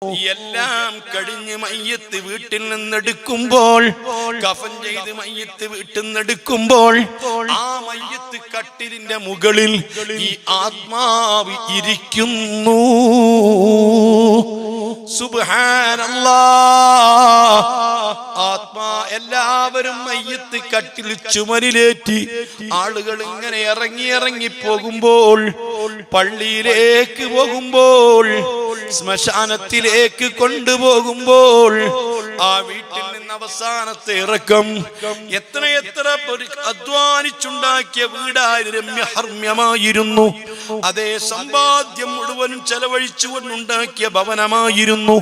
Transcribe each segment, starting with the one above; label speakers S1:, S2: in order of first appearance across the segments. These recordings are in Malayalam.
S1: എല്ലാം കഴിഞ്ഞ് മയ്യത്ത് വീട്ടിൽ നിന്നെടുക്കുമ്പോൾ, കഫൻ ചെയ്ത് മയ്യത്ത് വീട്ടിൽ നിന്നെടുക്കുമ്പോൾ, ആ മയ്യത്ത് കട്ടിലിന്റെ മുകളിൽ ഈ ആത്മാവ് ഇരിക്കുന്നു. സുബ്ഹാനല്ലാഹ്. ആത്മാ എല്ലാവരും മയ്യത്ത് കട്ടിൽ ചുമലിലേറ്റി ആളുകൾ ഇങ്ങനെ ഇറങ്ങി പോകുമ്പോൾ, പള്ളിയിലേക്ക് പോകുമ്പോൾ, ശ്മശാനത്തിലേക്ക് കൊണ്ടുപോകുമ്പോൾ, ആ വീട്ടിൽ നിന്ന് അവസാനത്തെ ഇറക്കം എത്ര അധ്വാനിച്ചുണ്ടാക്കിയ വീടായി രമ്യഹർമ്യമായിരുന്നു. അതേ സമ്പാദ്യം മുഴുവനും ചെലവഴിച്ചുകൊണ്ടുണ്ടാക്കിയ ഭവനമായിരുന്നു.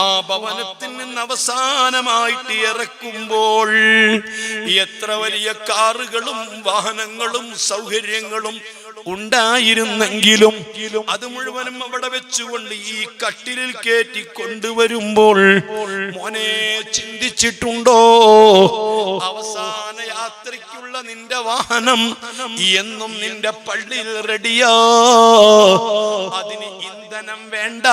S1: ആ ഭവനത്തിൽ നിന്ന് അവസാനമായിട്ട് ഇറക്കുമ്പോൾ എത്ര വലിയ കാറുകളും വാഹനങ്ങളും സൗകര്യങ്ങളും ഉണ്ടായിരുന്നെങ്കിലും അത് മുഴുവനും അവിടെ വെച്ചുകൊണ്ട് ഈ കട്ടിലിൽ കയറ്റി കൊണ്ടുവരുമ്പോൾ, മോനെ ചിന്തിച്ചിട്ടുണ്ടോ അവസാന യാത്രയ്ക്കുള്ള നിന്റെ വാഹനം എന്നും നിന്റെ പള്ളിയിൽ റെഡിയാ, അതിന് ഇന്ധനം വേണ്ട,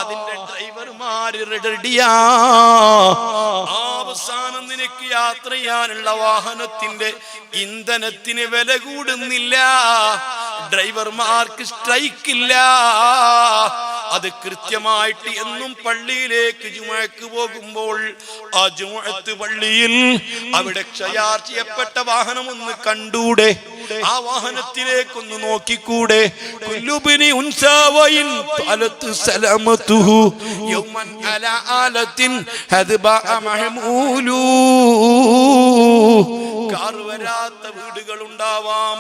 S1: അതിന്റെ ഡ്രൈവർമാര് റെഡിയാ. അവസാനം നിനക്ക് യാത്ര ചെയ്യാനുള്ള വാഹനത്തിന്റെ ഇന്ധനത്തിന് വില കൂടുന്നില്ല, ഡ്രൈവർമാർക്ക് സ്ട്രൈക്കില്ല. അത് കൃത്യമായിട്ട് എന്നും പള്ളിയിലേക്ക് ജുമുഅക്ക് പോകുമ്പോൾ ആ ജുമുഅത്ത് പള്ളിയിൽ അവിടെ തയ്യാർ ചെയ്യപ്പെട്ട വാഹനം ഒന്ന് കണ്ടൂടെ, ആ വാഹനത്തിലേക്കൊന്ന് നോക്കിക്കൂടെ. കുല്ലുബിനി ഉൻസാവയിൻ തലത്ത് സലമതുഹു യൗമൻ അലാ ആലത്തിൻ ഹദ്ബാ മഹ്മൂലു. കാർ വരാത്ത വീടുകൾ ഉണ്ടാവാം,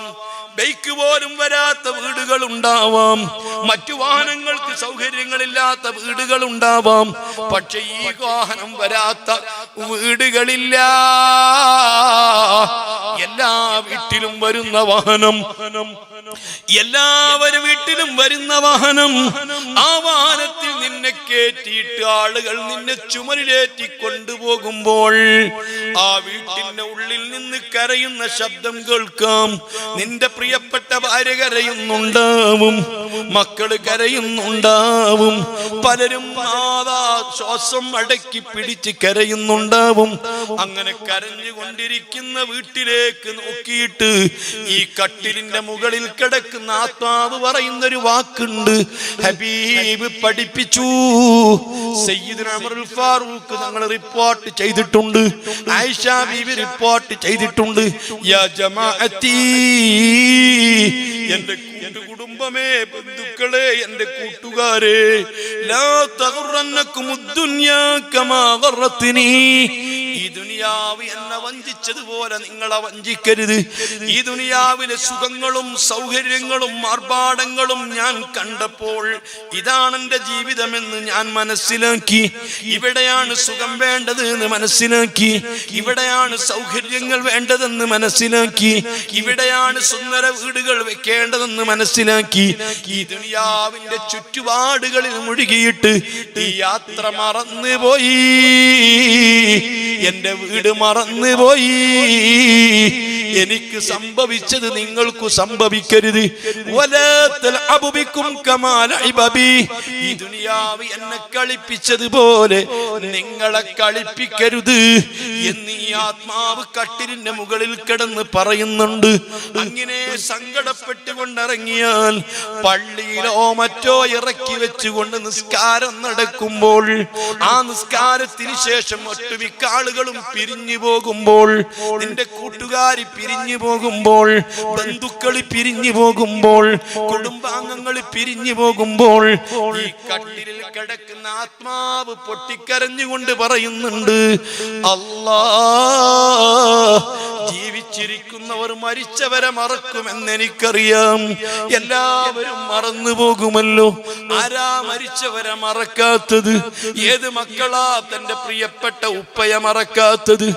S1: ബൈക്ക് പോലും വരാത്ത വീടുകൾ ഉണ്ടാവാം, മറ്റു വാഹനങ്ങൾക്ക് സൗകര്യങ്ങളില്ലാത്ത വീടുകൾ ഉണ്ടാവാം. പക്ഷെ ഈ വാഹനം വരാത്ത വീടുകളില്ല. എല്ലാ വീട്ടിലും വരുന്ന വാഹനം, എല്ലാവരും വീട്ടിലും വരുന്ന വാഹനം, ആ വാഹനത്തിൽ നിന്നെ കയറ്റിയിട്ട് ആളുകൾ നിന്നെ ചുമലിലേറ്റി കൊണ്ടുപോകുമ്പോൾ ആ വീട്ടിന്റെ ഉള്ളിൽ നിന്ന് കരയുന്ന ശബ്ദം കേൾക്കാം. നിന്റെ പ്രിയപ്പെട്ട ഭാര്യ കരയുന്നുണ്ടാവും, മക്കള് കരയുന്നുണ്ടാവും, പലരും ശ്വാസം അടക്കി പിടിച്ച് കരയുന്നുണ്ടാവും. അങ്ങനെ കരഞ്ഞുകൊണ്ടിരിക്കുന്ന വീട്ടിലേക്ക് നോക്കിയിട്ട് ഈ കട്ടിലിന്റെ മുകളിൽ കിടക്കുന്ന ആത്മാവ് പറയുന്നൊരു വാക്കുണ്ട്, ഹബീബ് പഠിപ്പിച്ചു. സയ്യിദുന ഉമറുൽ ഫാറൂഖ് തങ്ങൾ റിപ്പോർട്ട് ചെയ്തിട്ടുണ്ട്, ആയിഷ ബീവി റിപ്പോർട്ട് ചെയ്തിട്ടുണ്ട്. യാ ജമാഅത്തി, എന്റെ കുടുംബമേ, ബന്ധുക്കളെ, എന്റെ കൂട്ടുകാരെ, ലാ തഗറന്നകുമുദ്ദുനിയാ കമാ ഗറത്നി. ഈ ദുനിയാവ് എന്നെ വഞ്ചിച്ചതുപോലെ നിങ്ങളെ വഞ്ചിക്കരുത്. ഈ ദുനിയാവിലെ സുഖങ്ങളും സൗകര്യങ്ങളും ആർഭാടങ്ങളും ഞാൻ കണ്ടപ്പോൾ ഇതാണ് എന്റെ ജീവിതമെന്ന് ഞാൻ മനസ്സിലാക്കി. ഇവിടെയാണ് സുഖം വേണ്ടത് എന്ന് മനസ്സിലാക്കി, ഇവിടെയാണ് സൗകര്യങ്ങൾ വേണ്ടതെന്ന് മനസ്സിലാക്കി, ഇവിടെയാണ് സുന്ദര വീടുകൾ വെക്കേണ്ടതെന്ന് മനസ്സിലാക്കി. ഈ ദുനിയാവിന്റെ ചുറ്റുപാടുകളിൽ മുഴുകിയിട്ട് ഈ യാത്ര മറന്നുപോയി, എന്റെ വീട് മറന്നുപോയി. എനിക്ക് സംഭവിച്ചത് നിങ്ങൾക്ക് സംഭവിക്കരുത്. ഈ ദുനിയാവ് എന്നെ കളിപ്പിച്ചതുപോലെ നിങ്ങളെ കളിപ്പിക്കരുത് എന്ന് ഈ ആത്മാവ് കട്ടിലിന്റെ മുകളിൽ കിടന്ന് പറയുന്നുണ്ട്. അങ്ങനെ സങ്കടപ്പെട്ടുകൊണ്ടിറങ്ങിയാൽ പള്ളിയിലോ മറ്റോ ഇറക്കി വെച്ചുകൊണ്ട് നിസ്കാരം നടക്കുമ്പോൾ, ആ നിസ്കാരത്തിന് ശേഷം ഒട്ടുമിക്ക ആളുകളും പിരിഞ്ഞു പോകുമ്പോൾ, നിന്റെ കൂട്ടുകാരി പിരിഞ്ഞു പോകുമ്പോൾ, ബന്ധുക്കൾ പിരിഞ്ഞു പോകുമ്പോൾ, കുടുംബാംഗങ്ങൾ പിരിഞ്ഞു പോകുമ്പോൾ, ഈ കട്ടിലിൽ കിടക്കുന്ന ആത്മാവ് പൊട്ടിക്കരഞ്ഞുകൊണ്ട് പറയുന്നുണ്ട്, അല്ലാഹ്, ജീവിച്ചിരിക്കുന്നവർ മരിച്ചവരെ മറക്കുമെന്ന് എനിക്കറിയാം, എല്ലാവരും മറന്നു പോകുമല്ലോ. ആരാ മരിച്ചവരെ മറക്കാത്തത്? ഏത് മക്കളാ തന്റെ പ്രിയപ്പെട്ട ഉപ്പയെ മറക്കാത്തത്?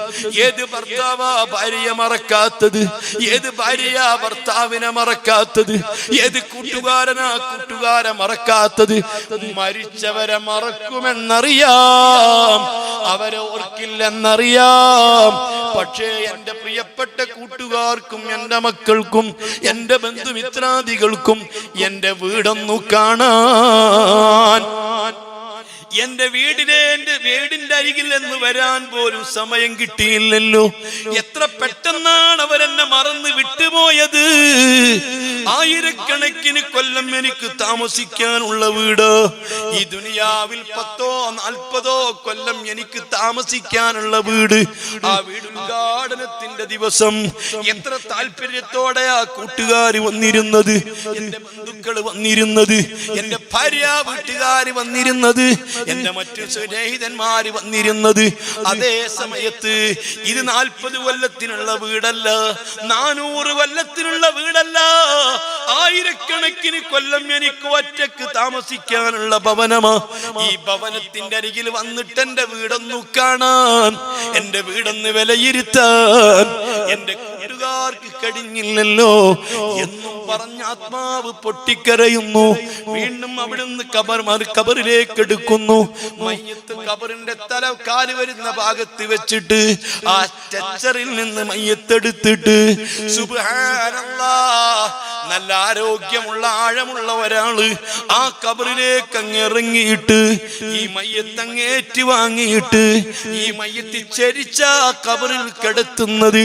S1: ഏത് ഭർത്താവാ ഭാര്യയെ മറക്കാത്തത്? മറക്കാത്തത്? ഏത് ഭാര്യ ഭർത്താവിനെ മറക്കാത്തത്? ഏത് കൂട്ടുകാരനാ കൂട്ടുകാരെ മറക്കാത്തത്? മരിച്ചവരെ മറക്കുമെന്നറിയാം, അവരെ ഓർക്കില്ലെന്നറിയാം. പക്ഷേ എന്റെ പ്രിയപ്പെട്ട കൂട്ടുകാർക്കും എന്റെ മക്കൾക്കും എന്റെ ബന്ധുമിത്രാദികൾക്കും എന്റെ വീടൊന്നു കാണാൻ, എന്റെ വീടിന്റെ അരികിൽ എന്ന് വരാൻ പോലും സമയം കിട്ടിയില്ലല്ലോ. എത്ര പെട്ടെന്നാണ് അവരെന്നെ മറന്ന് വിട്ടുപോയത്. ആയിരക്കണക്കിന് കൊല്ലം എനിക്ക് താമസിക്കാനുള്ള വീട്, ഈ ദുനിയാവിൽ 10 40 കൊല്ലം എനിക്ക് താമസിക്കാനുള്ള വീട്. ആ വീട് ഉദ്ഘാടനത്തിന്റെ ദിവസം എത്ര താല്പര്യത്തോടെയാ കൂട്ടുകാർ വന്നിരുന്നത്, എന്റെ ബന്ധുക്കൾ വന്നിരുന്നത്, എന്റെ ഭാര്യ വീട്ടുകാർ വന്നിരുന്നത്, എന്റെ മറ്റു സ്നേഹിതന്മാര് വന്നിരുന്നത്. അതേ സമയത്ത് ഇത് 40 കൊല്ലത്തിനുള്ള വീടല്ല, 400 കൊല്ലത്തിനുള്ള വീടല്ല, ആയിരക്കണക്കിന് കൊല്ലം എനിക്ക് ഒറ്റക്ക് താമസിക്കാനുള്ള ഭവനമാ. ഈ ഭവനത്തിന്റെ അരികിൽ വന്നിട്ട് എന്റെ വീടൊന്നു കാണാൻ, എന്റെ വീടൊന്ന് വിലയിരുത്താൻ എന്റെ കൂട്ടുകാർക്ക് കഴിഞ്ഞില്ലല്ലോ എന്നും പറഞ്ഞ ആത്മാവ് പൊട്ടിക്കരയുന്നു. വീണ്ടും അവിടുന്ന് കബറിലേക്ക് എടുക്കുന്നു. മയ്യത്ത് കബറിന്റെ കാല് വരുന്ന ഭാഗത്ത് വെച്ചിട്ട് ആ സ്ട്രെച്ചറിൽ നിന്ന് മയ്യത്തെടുത്തിട്ട് സുബ്ഹാനല്ലാഹ്, നല്ല ആരോഗ്യമുള്ള ആഴമുള്ള ഒരാള് ആ കബറിലേക്ക് അങ്ങ് ഇറങ്ങിയിട്ട് ഈ മയ്യത്ത് അങ്ങേറ്റ് വാങ്ങിയിട്ട് ഈ മയ്യത്ത് ചരിച്ച ആ കബറിൽ കിടത്തുന്നത്.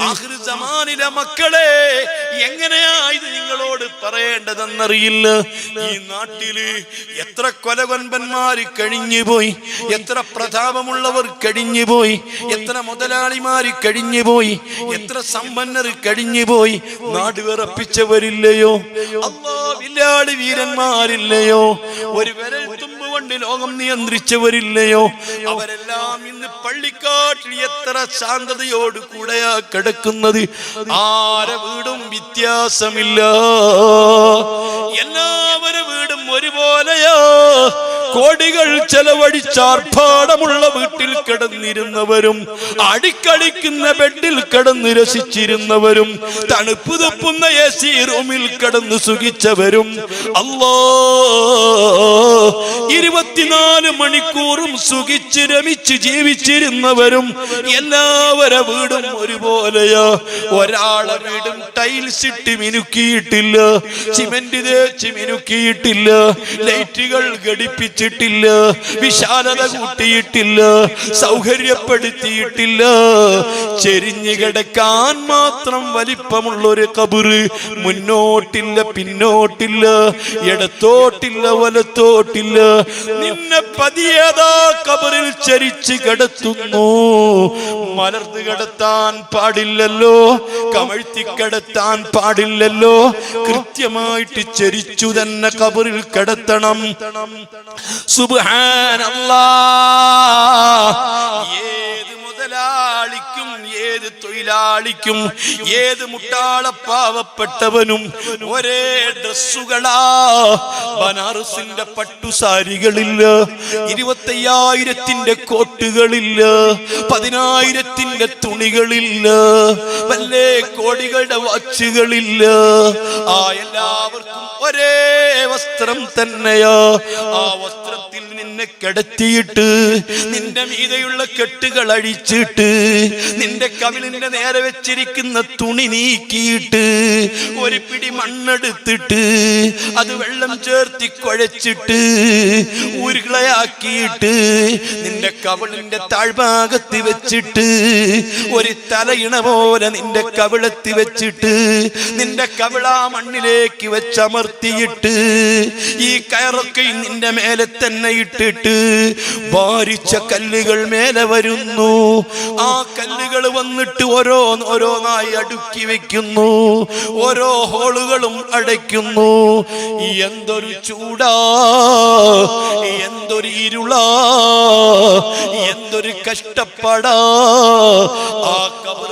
S1: ആഖിർ സമാനിലെ മക്കളെ, എങ്ങനെയാ ഇത് നിങ്ങളോട് പറയേണ്ടതെന്നറിയില്ല. ഈ നാട്ടില് എത്ര കൊലകൊൻപന്മാര് കഴിഞ്ഞുപോയി, എത്ര പ്രതാപമുള്ളവർ കഴിഞ്ഞുപോയി, എത്ര മുതലാളിമാര് കഴിഞ്ഞുപോയി, എത്ര സമ്പന്നർ കഴിഞ്ഞുപോയി. നാട് വിറപ്പിച്ചവരില്ലയോ? അല്ലാഹ് വീരന്മാരില്ലയോ? ഒരു വിരൽ തുമ്പ് കൊണ്ട് ലോകം നിയന്ത്രിച്ചവരില്ലയോ? അവരെല്ലാം ഇന്ന് പള്ളിക്കാട്ടിൽ എത്ര ശാന്തതയോട് കൂടെയാ കിടക്കുന്നത്. ആരെ വീടും വ്യത്യാസമില്ല, എല്ലാവരുടെ വീടും ഒരുപോലെയാ. കോടികൾ ചെലവഴിച്ചാർഭാടമുള്ള വീട്ടിൽ കിടന്നിരുന്നവരും അടിക്കളിക്കുന്ന ബെഡിൽ കിടന്ന് രസിച്ചിരുന്നവരും തണുപ്പ് തപ്പുന്ന AC റൂമിൽ കിടന്ന് സുഖിച്ചവരും അല്ലാഹ് 24 മണിക്കൂറും സുഖിച്ച് രമിച്ച് ജീവിച്ചിരുന്നവരും എല്ലാവരുടെ വീടും ഒരുപോലെയാ. ഒരാളെ വീടും ടൈൽസ് ഇട്ട് മിനുക്കിയിട്ടില്ല, സിമന്റ് തേച്ച് മിനുക്കിയിട്ടില്ല, ലൈറ്റുകൾ ഘടിപ്പിച്ചിട്ടില്ല, വിശാലത കൂട്ടിയിട്ടില്ല, സൗകര്യപ്പെടുത്തിയിട്ടില്ല. ചെരിഞ്ഞു കിടക്കാൻ മാത്രം വലിപ്പമുള്ള ഒരു കബറ്. മുന്നോട്ടില്ല, പിന്നോട്ടില്ല, ഇടത്തോട്ടില്ല, വലത്തോട്ടില്ല. നിന്നെ പതിയതാ കബറിൽ ചരിച്ച് കിടത്തുന്നു. മലർന്ന് കിടത്താൻ പാടില്ലല്ലോ, കമഴ്ത്തി കിടത്താൻ പാടില്ലല്ലോ. കൃത്യമായിട്ട് ചരിച്ചു തന്നെ കബറിൽ കിടത്തണം. സുബ്ഹാനല്ലാഹ്. ഏത് മുതലാളിക്കും ഏത് തൊഴിലാളിക്കും ഏത് മുട്ടാള പാവപ്പെട്ടവനും ഒരേ ഡ്രസ്സുകളാ. ബനാറസിന്റെ പട്ടുസാരികളില്ല, 25,000 കോട്ടുകളില്ല, 10,000 തുണികളില്ല, വല്ലേ കോടികളുടെ വാച്ചുകളില്ല. ആ എല്ലാവർക്കും ഒരേ വസ്ത്രം തന്നെയാ. ആ വസ്ത്രത്തിൽ നിന്നെ കിടത്തിയിട്ട് നിന്റെ മീതെയുള്ള കെട്ടുകൾ അഴിച്ചിട്ട് നിന്റെ കവിളിന്റെ നേരെ വെച്ചിരിക്കുന്ന തുണി നീക്കിയിട്ട് ഒരു പിടി മണ്ണെടുത്തിട്ട് അത് വെള്ളം ചേർത്തി കുഴച്ചിട്ട് ഉരുളയാക്കിയിട്ട് നിന്റെ കവിളിന്റെ താഴ്ഭാഗത്ത് വെച്ചിട്ട് ഒരു തലയിണ പോലെ നിന്റെ കവിളത്തി വെച്ചിട്ട് നിന്റെ കവിളാ മണ്ണിലേക്ക് വെച്ചമർത്തിയിട്ട് ഈ കയറൊക്കെ നിന്റെ മേലെ തന്നെ ഇട്ടിട്ട് ഭാരിച്ച കല്ലുകൾ മേലെ വരുന്നു. ആ കല്ലുകൾ വന്നിട്ട് ഓരോന്നായി അടുക്കി വെക്കുന്നു, ഓരോ ഹോളുകളും അടയ്ക്കുന്നു. എന്തൊരു ചൂടാ, എന്തൊരു ഇരുളാ, എന്തൊരു എന്തൊരു കഷ്ടപ്പാടാ. ആ ഖബർ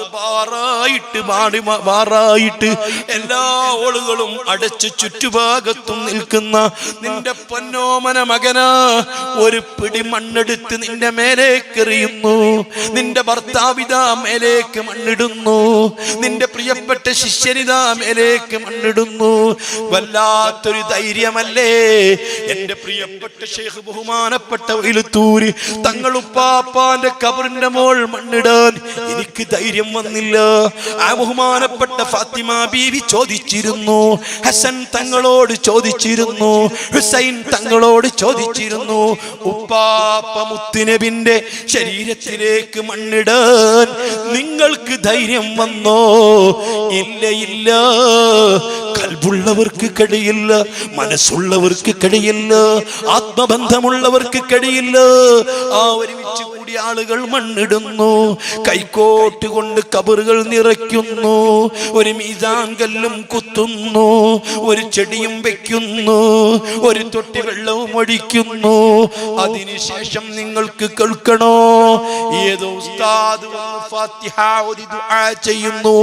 S1: മാറായിട്ട് എല്ലാ ഓളുകളും അടച്ച് ചുറ്റുഭാഗത്തും നിൽക്കുന്ന നിന്റെ പൊന്നോമന മകനാ ഒരു പിടി മണ്ണെടുത്ത് നിന്റെ മേലേക്ക് എറിയുന്നു. നിന്റെ ഭർത്താവിതാ മേലേക്ക് മണ്ണിടുന്നു. നിന്റെ പ്രിയപ്പെട്ട ശിഷ്യനിതാ മേലേക്ക് മണ്ണിടുന്നു. വല്ലാത്തൊരു ധൈര്യമല്ലേ എന്റെ പ്രിയപ്പെട്ട ശൈഖ് ബഹുമാനപ്പെട്ട വൈലത്തൂര് തങ്ങളുപ്പാപ്പാന്റെ ഖബറിന്റെ മോൾ മണ്ണിടാൻ എനിക്ക് ധൈര്യം വന്നില്ല. ആ ബഹുമാനപ്പെട്ട ഫാത്തിമ ബീവി ചോദിച്ചിരുന്നു, ഹസൻ തങ്ങളോട് ചോദിച്ചിരുന്നു, ഹുസൈൻ തങ്ങളോട് ചോദിച്ചിരുന്നു, ഉപ്പാപ്പ മുത്തുനബിന്റെ ശരീരത്തിലേക്ക് മണ്ണിടാൻ നിങ്ങൾക്ക് ധൈര്യം വന്നോ? ഇല്ല ഇല്ല, കൽബുള്ളവർക്ക് കഴിയില്ല, മനസ്സുള്ളവർക്ക് കഴിയില്ല, ആത്മബന്ധമുള്ളവർക്ക് കഴിയില്ല. ആ ഒരുമിച്ച് കൂടി ആളുകൾ മണ്ണിടുന്നു, കൈക്കോട്ട് കൊണ്ട് കബറുകൾ നിറയ്ക്കുന്നു, ഒരു മീസാൻ കല്ലും കുത്തുന്നു, ഒരു ചെടിയും വെക്കുന്നു, ഒരു തൊട്ടി വെള്ളവും ഒഴിക്കുന്നു. അതിനുശേഷം നിങ്ങൾക്ക് കേൾക്കണോ, ഏതോ ഉസ്താദ് ഫാത്തിഹ ഓതി ദുആ ചെയ്യുന്നു.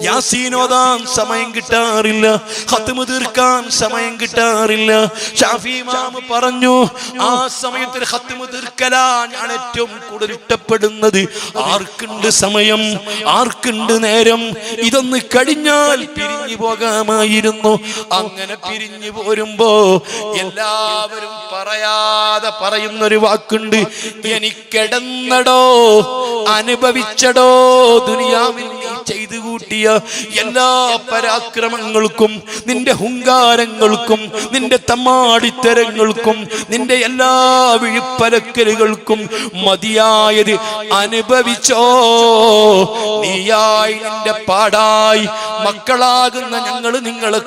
S1: യാസീൻ ഓതാൻ സമയം കിട്ടാറില്ല, ഖത്മ് തീർക്കാൻ സമയം കിട്ടാറില്ല. ഷാഫി ഇമാം പറഞ്ഞു, ആ സമയത്ത് ഖത്മ് തീർക്കലാ ഞാൻ ഏറ്റവും കൂടുതൽ ഇഷ്ടപ്പെടുന്നത്. ആർക്കുണ്ട് സമയം, ആർക്കുണ്ട് നേരം? ഇതൊന്ന് കഴിഞ്ഞാൽ പിരിഞ്ഞു പോകാമായിരുന്നു. അങ്ങനെ പിരിഞ്ഞു പോരുമ്പോ എല്ലാവരും പറയാതെ പറയുന്നൊരു വാക്കുണ്ട്, എനിക്കിടന്നടോ, അനുഭവിച്ചടോ, ദുനിയാവിൽ നീ ചെയ്തു കൂട്ടിയ എല്ലാ പരാക്രമങ്ങൾക്കും, നിന്റെ ഹുങ്കാരങ്ങൾക്കും, നിന്റെ തമ്മാടിത്തരങ്ങൾക്കും, നിന്റെ എല്ലാ വിഴുപ്പലക്കലുകൾക്കും മതിയായത് അനുഭവിച്ചോ. നീയായി നിന്റെ പാടായി മക്കളാകുന്ന ഞങ്ങൾ നിങ്ങളെ